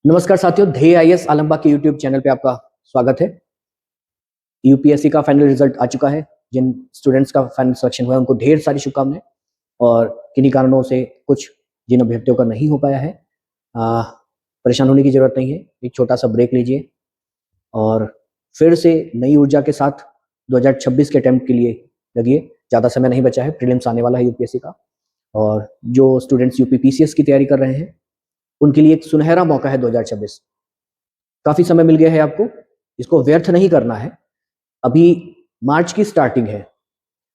नमस्कार साथियों, ध्येय आईएएस आलमबाग के यूट्यूब चैनल पे आपका स्वागत है। यूपीएससी का फाइनल रिजल्ट आ चुका है। जिन स्टूडेंट्स का फाइनल सिलेक्शन हुआ है उनको ढेर सारी शुभकामनाएं। और किन्हीं कारणों से कुछ जिन अभ्यर्थियों का नहीं हो पाया है, परेशान होने की जरूरत नहीं है। एक छोटा सा ब्रेक लीजिए और फिर से नई ऊर्जा के साथ 2026 के अटेम्प्ट के लिए लगिए। ज़्यादा समय नहीं बचा है, प्रीलिम्स आने वाला है यूपीएससी का। और जो स्टूडेंट्स यूपी पीसीएस की तैयारी कर रहे हैं उनके लिए एक सुनहरा मौका है 2026। काफी समय मिल गया है आपको, इसको व्यर्थ नहीं करना है। अभी मार्च की स्टार्टिंग है,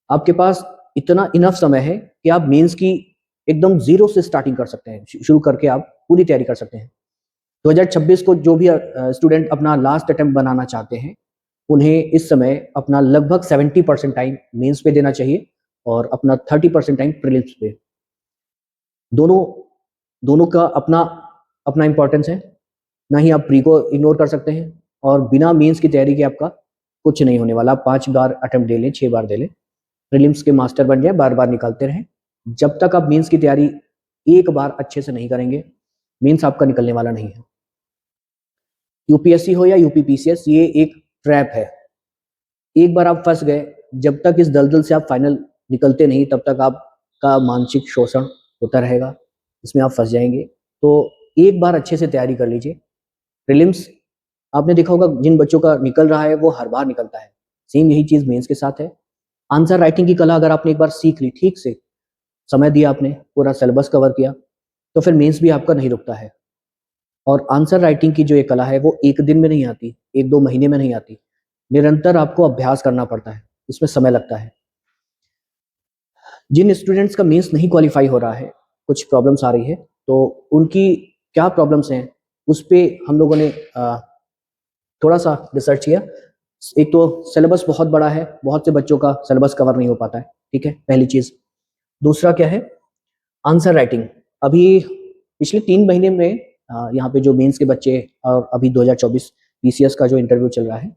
आपके पास इतना इनफ समय है कि आप मेंस की एकदम जीरो से स्टार्टिंग कर सकते हैं, शुरू करके आप पूरी तैयारी कर सकते हैं। 2026 को जो भी स्टूडेंट अपना लास्ट अटेम्प्ट बनाना चाहते हैं उन्हें इस समय अपना लगभग 70% टाइम मेंस पे देना चाहिए और अपना 30% टाइम प्रीलिम्स पे। दोनों दोनों का अपना अपना इंपॉर्टेंस है। ना ही आप प्री को इग्नोर कर सकते हैं और बिना मेंस की तैयारी के आपका कुछ नहीं होने वाला। 5 बार अटेम्प्ट दे लें, 6 बार दे लें, प्रीलिम्स के मास्टर बन जाए, बार बार निकालते रहें। जब तक आप मेंस की तैयारी एक बार अच्छे से नहीं करेंगे, मेंस आपका निकलने वाला नहीं है। यूपीएससी हो या यूपी पीसीएस, ये एक ट्रैप है। एक बार आप फंस गए, जब तक इस दलदल से आप फाइनल निकलते नहीं तब तक आपका मानसिक शोषण होता रहेगा, इसमें आप फंस जाएंगे। तो एक बार अच्छे से तैयारी कर लीजिए। प्रीलिम्स आपने देखा होगा जिन बच्चों का निकल रहा है वो हर बार निकलता है। सेम यही चीज मेंस के साथ है। आंसर राइटिंग की कला अगर आपने एक बार सीख ली, ठीक से समय दिया, आपने पूरा सिलेबस कवर किया, तो फिर मेंस भी आपका नहीं रुकता है। और आंसर राइटिंग की जो ये कला है वो एक दिन में नहीं आती, एक दो महीने में नहीं आती। निरंतर आपको अभ्यास करना पड़ता है, इसमें समय लगता है। जिन स्टूडेंट्स का मेंस नहीं क्वालिफाई हो रहा है, कुछ प्रॉब्लम्स आ रही है, तो उनकी क्या प्रॉब्लम्स हैं उस पर हम लोगों ने थोड़ा सा रिसर्च किया। एक तो सिलेबस बहुत बड़ा है, बहुत से बच्चों का सिलेबस कवर नहीं हो पाता है, ठीक है, पहली चीज। दूसरा क्या है, आंसर राइटिंग। अभी पिछले 3 महीने में यहाँ पे जो मेंस के बच्चे और अभी 2024 पीसीएस का जो इंटरव्यू चल रहा है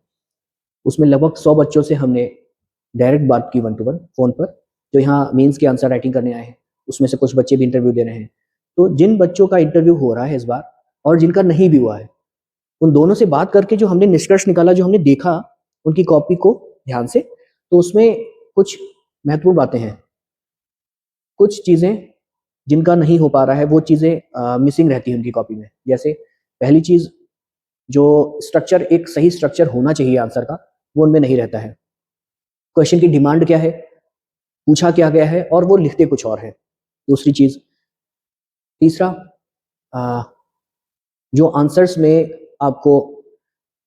उसमें लगभग 100 बच्चों से हमने डायरेक्ट बात की, 1 to 1 फोन पर, जो यहाँ मेंस की आंसर राइटिंग करने आए हैं। उसमें से कुछ बच्चे भी इंटरव्यू दे रहे हैं। तो जिन बच्चों का इंटरव्यू हो रहा है इस बार और जिनका नहीं भी हुआ है, उन दोनों से बात करके जो हमने निष्कर्ष निकाला, जो हमने देखा उनकी कॉपी को ध्यान से, तो उसमें कुछ महत्वपूर्ण बातें हैं। कुछ चीजें जिनका नहीं हो पा रहा है वो चीजें मिसिंग रहती है उनकी कॉपी में। जैसे पहली चीज, जो स्ट्रक्चर, एक सही स्ट्रक्चर होना चाहिए आंसर का, वो उनमें नहीं रहता है। क्वेश्चन की डिमांड क्या है, पूछा क्या गया है, और वो लिखते कुछ और है। दूसरी चीज। तीसरा, आ, जो आंसर्स में आपको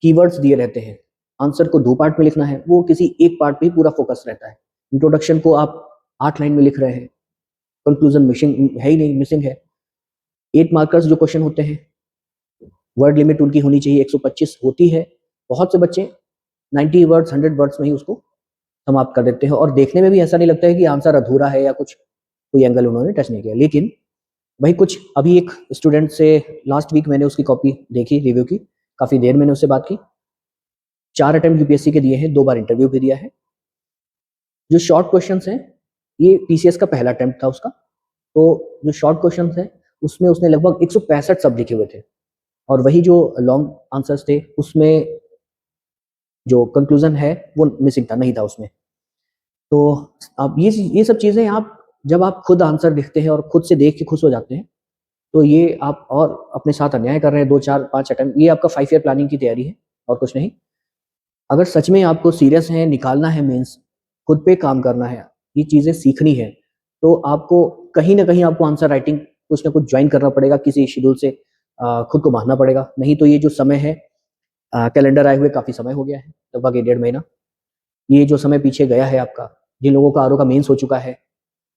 कीवर्ड्स दिए रहते हैं, आंसर को 2 पार्ट में लिखना है, वो किसी एक पार्ट पे ही पूरा फोकस रहता है। इंट्रोडक्शन को आप 8 लाइन में लिख रहे हैं, कंक्लूजन मिसिंग है ही नहीं, मिसिंग है। 8 मार्कर्स जो क्वेश्चन होते हैं, वर्ड लिमिट उनकी होनी चाहिए, 125 होती है। बहुत से बच्चे 90 वर्ड्स, 100 वर्ड्स में ही उसको समाप्त कर देते हैं और देखने में भी ऐसा नहीं लगता है कि आंसर अधूरा है या कुछ कोई एंगल उन्होंने टच नहीं किया। लेकिन भाई कुछ, अभी एक स्टूडेंट से लास्ट वीक मैंने उसकी कॉपी देखी, रिव्यू की, काफी देर मैंने उससे बात की। 4 अटेम्प्ट यूपीएससी के दिए हैं, 2 बार इंटरव्यू भी दिया है। जो शॉर्ट क्वेश्चंस हैं, ये पीसीएस का पहला अटेम्प्ट था उसका, तो जो शॉर्ट क्वेश्चंस हैं उसमें उसने लगभग 165 शब्द लिखे हुए थे। और वही जो लॉन्ग आंसर्स थे उसमें जो कंक्लूजन है वो मिसिंग था, नहीं था उसमें। तो अब ये सब चीजें आप जब आप खुद आंसर लिखते हैं और खुद से देख के खुश हो जाते हैं, तो ये आप और अपने साथ अन्याय कर रहे हैं। 2 4 5 अटेम्प्ट, ये आपका 5 ईयर प्लानिंग की तैयारी है और कुछ नहीं। अगर सच में आपको सीरियस है, निकालना है मेंस, खुद पे काम करना है, ये चीजें सीखनी है, तो आपको कहीं ना कहीं आपको आंसर राइटिंग कुछ ना कुछ ज्वाइन करना पड़ेगा, किसी शेड्यूल से खुद को बांधना पड़ेगा। नहीं तो ये जो समय है, कैलेंडर आए हुए काफी समय हो गया है, लगभग 1 1.5 महीना। ये जो समय पीछे गया है आपका, जिन लोगों का आरओ का मेंस हो चुका है,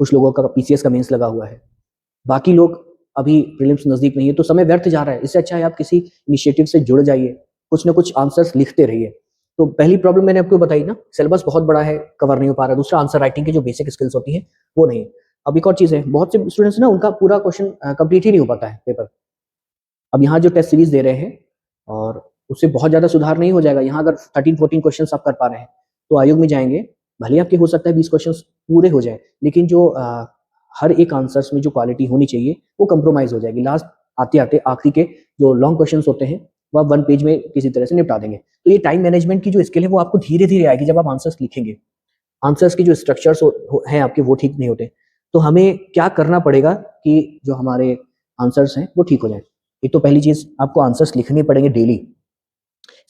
कुछ लोगों का पीसीएस का मेंस लगा हुआ है, बाकी लोग अभी प्रीलिम्स नजदीक नहीं है, तो समय व्यर्थ जा रहा है। इससे अच्छा है आप किसी इनिशिएटिव से जुड़ जाइए, कुछ ना कुछ आंसर्स लिखते रहिए। तो पहली प्रॉब्लम मैंने आपको बताई ना, सिलेबस बहुत बड़ा है, कवर नहीं हो पा रहा। दूसरा, आंसर राइटिंग की जो बेसिक स्किल्स होती है वो नहीं। अब एक और चीज है, बहुत से स्टूडेंट्स ना उनका पूरा क्वेश्चन कंप्लीट ही नहीं हो पाता है पेपर। अब यहाँ जो टेस्ट सीरीज दे रहे हैं, और उससे बहुत ज्यादा सुधार नहीं हो जाएगा। यहाँ अगर 13 14 क्वेश्चन आप कर पा रहे हैं तो आयोग में जाएंगे, भले ही आपके हो सकता है 20 क्वेश्चन पूरे हो जाए, लेकिन जो हर एक आंसर्स में जो क्वालिटी होनी चाहिए वो कंप्रोमाइज हो जाएगी। लास्ट आते आते आखिरी के जो लॉन्ग क्वेश्चंस होते हैं वो आप 1 पेज में किसी तरह से निपटा देंगे। तो ये टाइम मैनेजमेंट की जो स्किल है वो आपको धीरे-धीरे आएगी जब आप आंसर्स लिखेंगे। आंसर्स के जो स्ट्रक्चर्स हैं आपके वो ठीक नहीं होते। तो हमें क्या करना पड़ेगा कि जो हमारे आंसर्स हैं वो ठीक हो जाएँ। एक तो पहली चीज़ आपको आंसर्स लिखने पड़ेंगे डेली,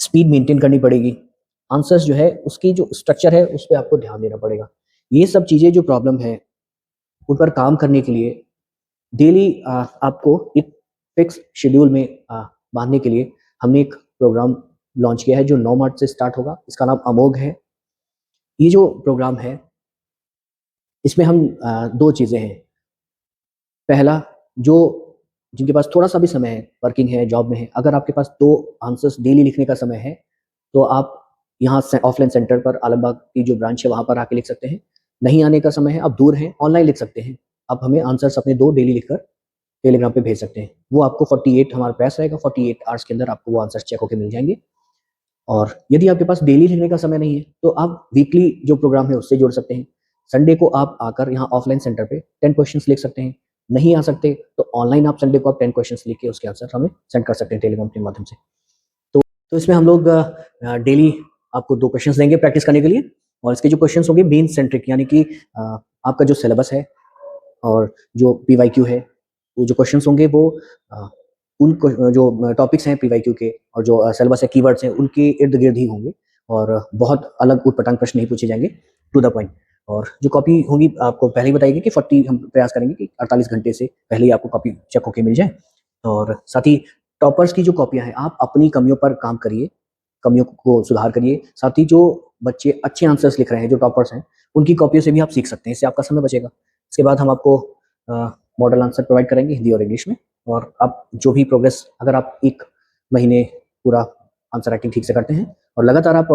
स्पीड मेंटेन करनी पड़ेगी। आंसर्स जो है उसकी जो स्ट्रक्चर है उस पे आपको ध्यान देना पड़ेगा। ये सब चीज़ें जो प्रॉब्लम है उन पर काम करने के लिए डेली आपको एक फिक्स शेड्यूल में बाँधने के लिए हमने एक प्रोग्राम लॉन्च किया है जो 9 मार्च से स्टार्ट होगा। इसका नाम अमोघ है। ये जो प्रोग्राम है इसमें हम 2 चीज़ें हैं। पहला, जो जिनके पास थोड़ा-सा भी समय है, वर्किंग है, जॉब में है, अगर आपके पास 2 आंसर्स डेली लिखने का समय है, तो आप यहाँ से ऑफलाइन सेंटर पर आलमबाग की जो ब्रांच है वहाँ पर आके लिख सकते हैं। नहीं आने का समय है, आप दूर हैं, ऑनलाइन लिख सकते हैं। आप हमें आंसर्स अपने 2 डेली लिखकर टेलीग्राम पे भेज सकते हैं। वो आपको 48 हमारा प्रयास रहेगा, 48 आवर्स के अंदर आपको वो आंसर्स चेक होके मिल जाएँगे। और यदि आपके पास डेली लिखने का समय नहीं है, तो आप वीकली जो प्रोग्राम है उससे जुड़ सकते हैं। संडे को आप आकर यहाँ ऑफलाइन सेंटर पे 10 क्वेश्चंस लिख सकते हैं। नहीं आ सकते तो ऑनलाइन आप संडे को आप 10 क्वेश्चंस लिख के उसके आंसर हमें सेंड कर सकते हैं टेलीग्राम के माध्यम से। तो इसमें हम लोग डेली आपको 2 क्वेश्चंस देंगे प्रैक्टिस करने के लिए और इसके जो क्वेश्चंस होंगे मेन सेंट्रिक यानी कि आपका जो सिलेबस है और जो पीवाईक्यू है, वो जो क्वेश्चंस होंगे वो जो टॉपिक्स हैं पीवाईक्यू के और जो सिलेबस है कीवर्ड्स हैं उनके इर्द-गिर्द ही होंगे और बहुत अलग ऊट-पटांग प्रश्न नहीं पूछे जाएंगे, टू द पॉइंट। और जो कॉपी होगी आपको पहले ही बताई कि 40 हम प्रयास करेंगे कि 48 घंटे से पहले ही आपको कॉपी चेक होके मिल जाए। और साथ ही टॉपर्स की जो कॉपियाँ हैं, आप अपनी कमियों पर काम करिए, कमियों को सुधार करिए। साथ ही जो बच्चे अच्छे आंसर्स लिख रहे हैं, जो टॉपर्स हैं, उनकी कॉपियों से भी आप सीख सकते हैं, इससे आपका समय बचेगा। इसके बाद हम आपको मॉडल आंसर प्रोवाइड करेंगे हिंदी और इंग्लिश में और आप जो भी प्रोग्रेस अगर आप 1 महीने पूरा आंसर राइटिंग ठीक से करते हैं और लगातार आप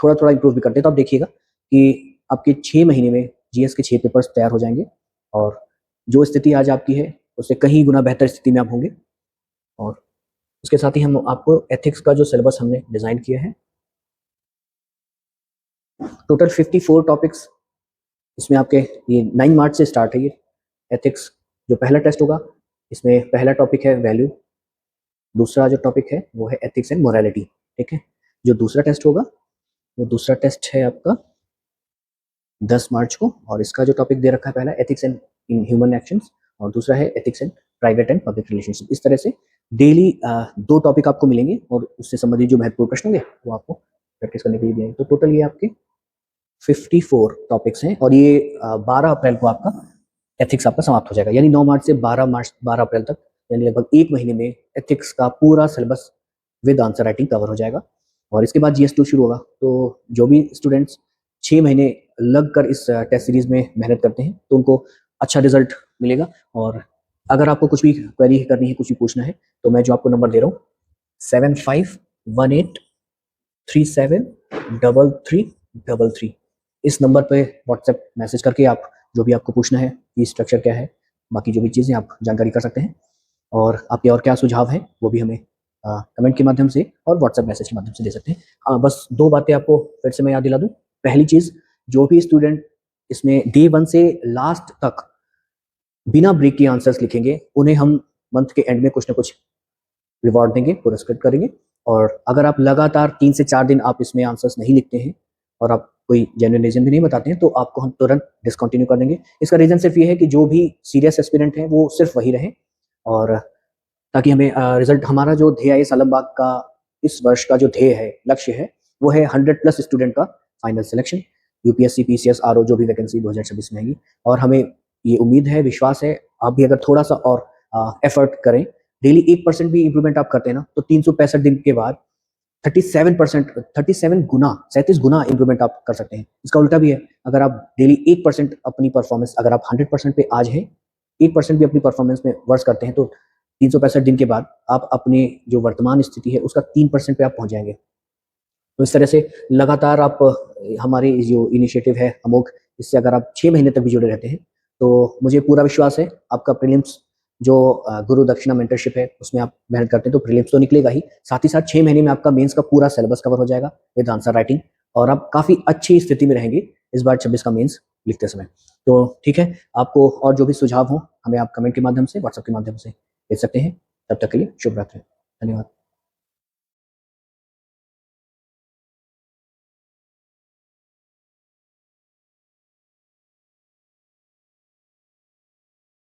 थोड़ा-थोड़ा इम्प्रूव भी करते हैं, तो आप देखिएगा कि आपके 6 महीने में जीएस के 6 पेपर्स तैयार हो जाएँगे और जो स्थिति आज आपकी है, उससे कहीं गुना बेहतर स्थिति में आप होंगे। और उसके साथ ही हम आपको एथिक्स का जो सिलेबस हमने डिज़ाइन किया है, टोटल 54 टॉपिक्स इसमें आपके ये 9 मार्च से स्टार्ट है ये एथिक्स जो पहला टेस्ट होगा, इसमें पहला टॉपिक है वैल्यू, दूसरा जो टॉपिक है वो है एथिक्स एंड मोरालिटी, ठीक है? जो दूसरा टेस्ट होगा, वो दूसरा टेस्ट है आपका 10 मार्च को और इसका जो टॉपिक दे रखा है पहला ethics and in human actions और दूसरा है ethics and private and public relationship. इस तरह से डेली 2 टॉपिक आपको मिलेंगे और उससे संबंधित जो महत्वपूर्ण प्रश्न होंगे वो आपको प्रैक्टिस करने के लिए दिए। तो टोटल ये आपके 54 टॉपिक्स हैं और ये 12 अप्रैल को आपका एथिक्स आपका समाप्त हो जाएगा, यानी 9 मार्च से 12 अप्रैल तक, यानी लगभग 1 महीने में एथिक्स का पूरा syllabus with answer writing cover हो जाएगा और इसके बाद जीएस 2 शुरू होगा। तो जो भी स्टूडेंट्स 6 महीने लगकर इस टेस्ट सीरीज में मेहनत करते हैं तो उनको अच्छा रिजल्ट मिलेगा। और अगर आपको कुछ भी क्वेरी करनी है, कुछ भी पूछना है, तो मैं जो आपको नंबर दे रहा हूँ 7518373333, इस नंबर पे व्हाट्सएप मैसेज करके आप जो भी आपको पूछना है कि स्ट्रक्चर क्या है, बाकी जो भी चीज़ें आप जानकारी कर सकते हैं और आपके और क्या सुझाव हैं वो भी हमें कमेंट के माध्यम से और व्हाट्सएप मैसेज के माध्यम से दे सकते हैं। बस 2 बातें आपको फिर से मैं याद दिला दूँ। पहली चीज़, जो भी स्टूडेंट इसमें डे 1 से लास्ट तक बिना ब्रेक के आंसर्स लिखेंगे, उन्हें हम मंथ के एंड में कुछ ना कुछ रिवॉर्ड देंगे, पुरस्कृत करेंगे। और अगर आप लगातार 3 से 4 दिन आप इसमें आंसर्स नहीं लिखते हैं और आप कोई जेन्युइन रीज़न भी नहीं बताते हैं, तो आपको हम तुरंत डिसकंटिन्यू कर देंगे। इसका रीज़न सिर्फ ये है कि जो भी सीरियस एस्पिरेंट हैं, वो सिर्फ वही रहें और ताकि हमें रिजल्ट, हमारा जो ध्येय है सालमबाग का इस वर्ष का जो ध्येय है, लक्ष्य है, वो है 100 प्लस स्टूडेंट का final selection, UPSC, PCS, RO जो भी वैकेंसी 2026 में आएगी। और हमें ये उम्मीद है, विश्वास है, आप भी अगर थोड़ा-सा और एफर्ट करें, डेली 1% भी इम्प्रूवमेंट आप करते हैं ना, तो 365 दिन के बाद 37 गुना, 37 गुना इम्प्रूवमेंट आप कर सकते हैं। इसका उल्टा भी है, अगर आप डेली 1% अपनी परफॉर्मेंस, अगर आप 100% पे आज हैं, 1% भी अपनी परफॉर्मेंस में वर्स करते हैं, तो 365 दिन के बाद आप अपने जो वर्तमान स्थिति है उसका 3% पे आप पहुंच जाएंगे। तो इस तरह से लगातार आप हमारी जो इनिशिएटिव है अमोघ, इससे अगर आप 6 महीने तक भी जुड़े रहते हैं, तो मुझे पूरा विश्वास है आपका प्रीलिम्स जो गुरु दक्षिणा मेंटरशिप है उसमें आप मेहनत करते हैं तो प्रीलिम्स तो निकलेगा ही, साथ ही साथ 6 महीने में आपका मेंस का पूरा सिलेबस कवर हो जाएगा विद आंसर राइटिंग और आप काफ़ी अच्छी स्थिति में रहेंगे इस बार 26 का मेंस लिखते समय। तो ठीक है, आपको और जो भी सुझाव हो हमें आप कमेंट के माध्यम से, व्हाट्सएप के माध्यम से भेज सकते हैं। तब तक के लिए शुभ रात्रि। धन्यवाद।